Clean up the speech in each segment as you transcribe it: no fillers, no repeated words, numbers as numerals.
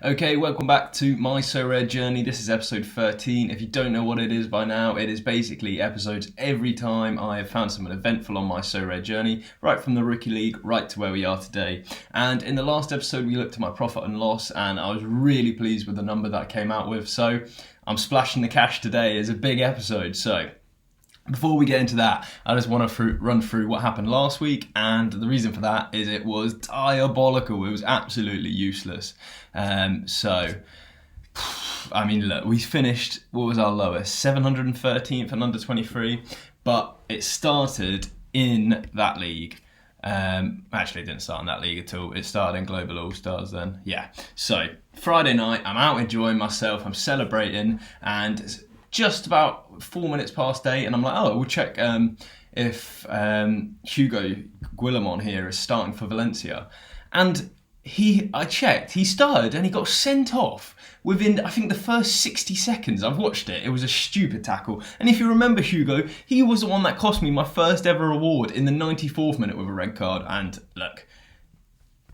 Okay, welcome back to my Sorare journey. This is episode 13. If you don't know what it is by now, it is basically episodes every time I have found something eventful on my Sorare journey, right from the Rookie League right to where we are today. And in the last episode, we looked at my profit and loss, and I was really pleased with the number that I came out with. So I'm splashing the cash today. It's a big episode. So before we get into that, I just want to run through what happened last week, and the reason for that is it was diabolical. It was absolutely useless. Look, we finished, what was our lowest? 713th and under 23, but it started in that league. Actually, it didn't start in that league at all. It started in Global All-Stars then. Yeah. So Friday night, I'm out enjoying myself. I'm celebrating, and it's just about 4 minutes past 8, and I'm like, we'll check if Hugo Guillamon here is starting for Valencia. And I checked, he started and he got sent off within, I think, the first 60 seconds. I've watched it. It was a stupid tackle. And if you remember Hugo, he was the one that cost me my first ever award in the 94th minute with a red card. And look,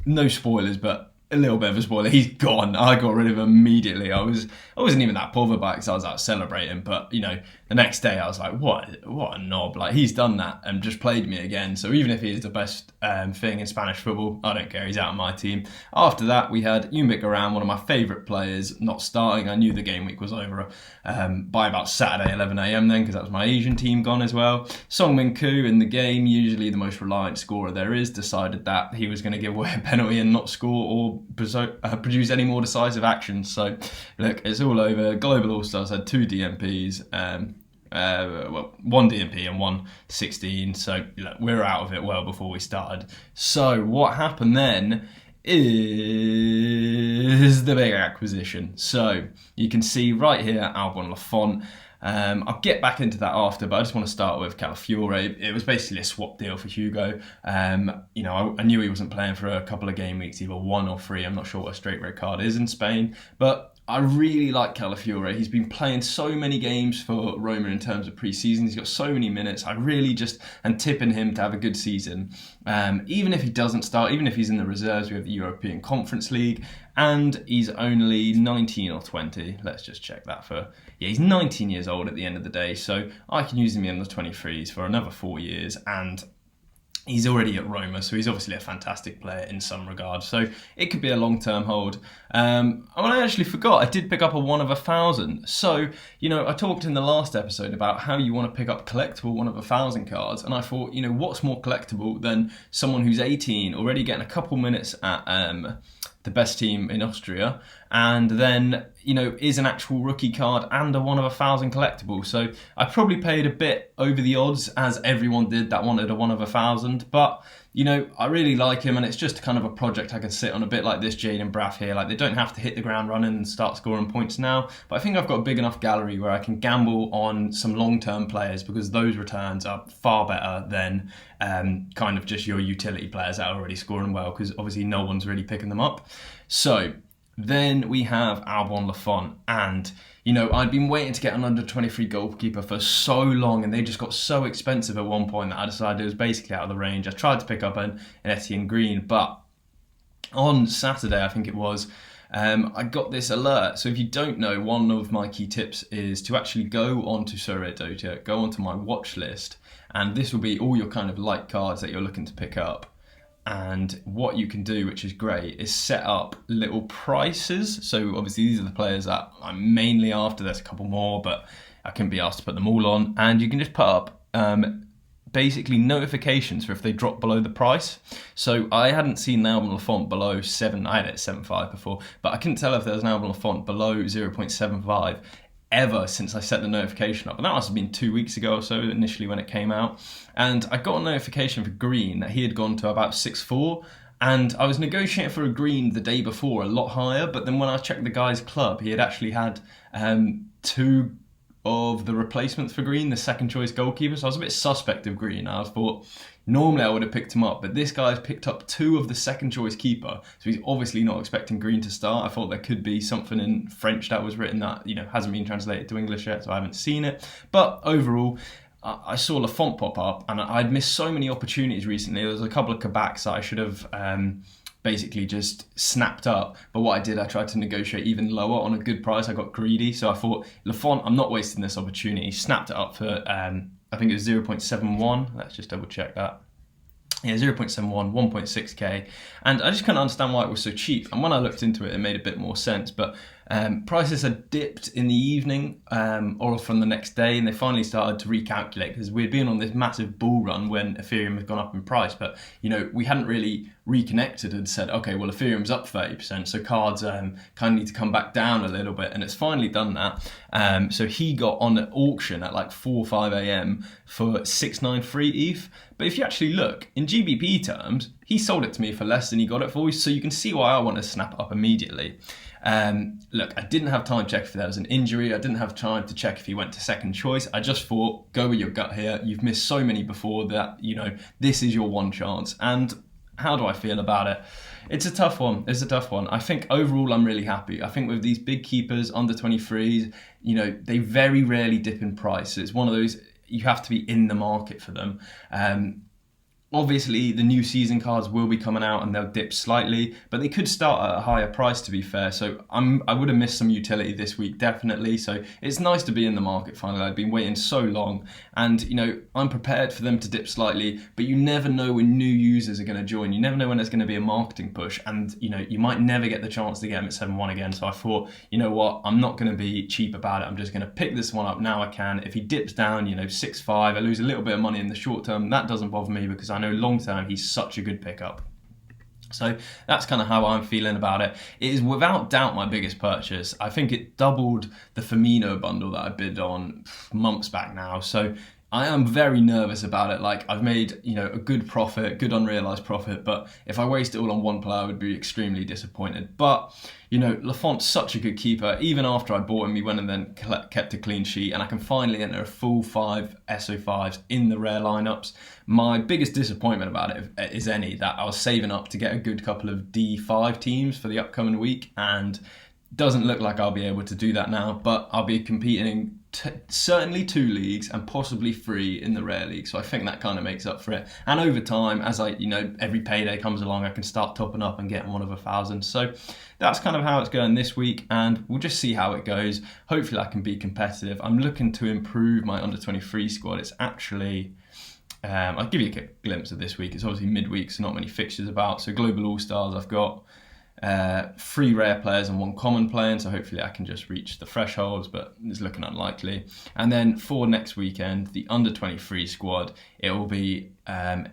no spoilers, but a little bit of a spoiler. He's gone. I got rid of him immediately. I wasn't even that bothered by it because I was out celebrating. But the next day I was like, what a knob! Like, he's done that and just played me again. So even if he is the best thing in Spanish football, I don't care. He's out of my team. After that, we had Yumik Around, one of my favourite players, not starting. I knew the game week was over by about Saturday 11 a.m. then, because that was my Asian team gone as well. Song Min Koo in the game, usually the most reliant scorer there is, decided that he was going to give away a penalty and not score or produce any more decisive actions. So look, it's all over. Global All-Stars had 2 DMPs, one DMP and one 16. So look, we're out of it well before we started. So what happened then is the big acquisition. So you can see right here, Albon Lafont. I'll get back into that after, but I just want to start with Calafiore. It was basically a swap deal for Hugo. I knew he wasn't playing for a couple of game weeks, either 1 or 3. I'm not sure what a straight red card is in Spain, but I really like Calafiore. He's been playing so many games for Roma in terms of pre-season. He's got so many minutes. I really just am tipping him to have a good season. Even if he doesn't start, even if he's in the reserves, we have the European Conference League, and he's only 19 or 20. Let's just check that he's 19 years old at the end of the day, so I can use him in the 23s for another 4 years, and he's already at Roma, so he's obviously a fantastic player in some regards. So it could be a long-term hold. I actually forgot, I did pick up a 1 of 1,000. So, I talked in the last episode about how you want to pick up collectible 1 of 1,000 cards, and I thought, what's more collectible than someone who's 18, already getting a couple minutes at the best team in Austria, and then is an actual rookie card and a 1 of 1,000 collectible. So I probably paid a bit over the odds, as everyone did that wanted a 1 of 1,000, but I really like him, and it's just kind of a project I can sit on, a bit like this Jaden Braff here. Like, they don't have to hit the ground running and start scoring points now, but I think I've got a big enough gallery where I can gamble on some long-term players, because those returns are far better than kind of just your utility players that are already scoring well, because obviously no one's really picking them up. So then we have Albon Lafont, and I'd been waiting to get an under 23 goalkeeper for so long, and they just got so expensive at one point that I decided it was basically out of the range. I tried to pick up an Etienne Green, but on Saturday, I think it was, I got this alert. So if you don't know, one of my key tips is to actually go onto Sorare Dota, go onto my watch list, and this will be all your kind of light cards that you're looking to pick up. And what you can do, which is great, is set up little prices. So obviously these are the players that I'm mainly after. There's a couple more, but I couldn't be asked to put them all on. And you can just put up basically notifications for if they drop below the price. So I hadn't seen an Albon Lafont below 7. I had it at 7.5 before, but I couldn't tell if there was an Albon Lafont below 0.75 ever since I set the notification up. And that must have been 2 weeks ago or so, initially when it came out. And I got a notification for Green that he had gone to about 6.4. And I was negotiating for a Green the day before, a lot higher. But then when I checked the guy's club, he had actually had 2 of the replacements for Green, the second choice goalkeeper. So I was a bit suspect of Green. I thought, normally I would have picked him up, but this guy's picked up 2 of the second choice keeper. So he's obviously not expecting Green to start. I thought there could be something in French that was written that, hasn't been translated to English yet, so I haven't seen it. But overall, I saw Lafont pop up, and I'd missed so many opportunities recently. There was a couple of Kabaks that I should have basically just snapped up. But what I did, I tried to negotiate even lower on a good price. I got greedy, so I thought, Lafont, I'm not wasting this opportunity. Snapped it up for, I think it was 0.71. Let's just double check that. Yeah, 0.71, 1.6k, and I just couldn't understand why it was so cheap. And when I looked into it, it made a bit more sense. But prices had dipped in the evening or from the next day, and they finally started to recalculate because we'd been on this massive bull run when Ethereum had gone up in price. But we hadn't really reconnected and said, okay, well, Ethereum's up 30%, so cards kind of need to come back down a little bit, and it's finally done that. So he got on at auction at like 4 or 5 a.m. for 693 ETH. But if you actually look, in GBP terms, he sold it to me for less than he got it for, so you can see why I want to snap it up immediately. Look, I didn't have time to check if there was an injury. I didn't have time to check if he went to second choice. I just thought, go with your gut here. You've missed so many before that, this is your one chance. And how do I feel about it? It's a tough one. I think overall I'm really happy. I think with these big keepers, under 23s, they very rarely dip in price. So it's one of those, you have to be in the market for them. Obviously, the new season cards will be coming out and they'll dip slightly, but they could start at a higher price, to be fair. So I would have missed some utility this week, definitely. So it's nice to be in the market finally. I've been waiting so long, and I'm prepared for them to dip slightly, but you never know when new users are going to join. You never know when there's going to be a marketing push, and you might never get the chance to get them at 7.1 again. So I thought, you know what, I'm not going to be cheap about it. I'm just going to pick this one up now I can. If he dips down, 6.5, I lose a little bit of money in the short term. That doesn't bother me because I know long term he's such a good pickup. So that's kind of how I'm feeling about it. It is without doubt my biggest purchase. I think it doubled the Firmino bundle that I bid on months back now. So I am very nervous about it. Like, I've made, a good profit, good unrealized profit, but if I waste it all on one player, I would be extremely disappointed. But, Lafont's such a good keeper. Even after I bought him, he went and then kept a clean sheet, and I can finally enter a full 5 SO5s in the rare lineups. My biggest disappointment about it is that I was saving up to get a good couple of D5 teams for the upcoming week, and doesn't look like I'll be able to do that now, but I'll be competing in certainly 2 leagues and possibly 3 in the rare league. So I think that kind of makes up for it. And over time, as every payday comes along, I can start topping up and getting one of 1,000. So that's kind of how it's going this week, and we'll just see how it goes. Hopefully I can be competitive. I'm looking to improve my under 23 squad. It's actually, I'll give you a glimpse of this week. It's obviously midweek, so not many fixtures about. So Global All-Stars, I've got 3 rare players and 1 common playing, so hopefully I can just reach the thresholds, but it's looking unlikely. And then for next weekend, the under 23 squad, it will be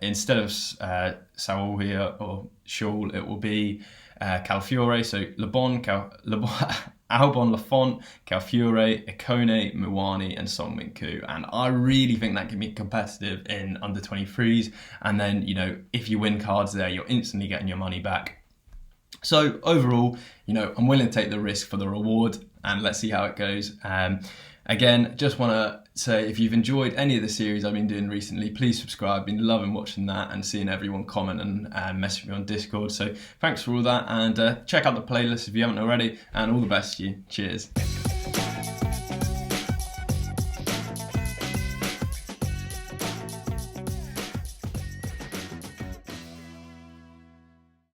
instead of Saul here or Shaul, it will be Calfiore, so Albon, Lafont, Calfiore, Ikone, Muani, and Song Min Koo. And I really think that can be competitive in under 23s. And then, if you win cards there, you're instantly getting your money back. So overall, I'm willing to take the risk for the reward, and let's see how it goes. Again, just want to say, if you've enjoyed any of the series I've been doing recently, please subscribe. I've been loving watching that and seeing everyone comment and message me on Discord. So thanks for all that, and check out the playlist if you haven't already, and all the best to you. Cheers.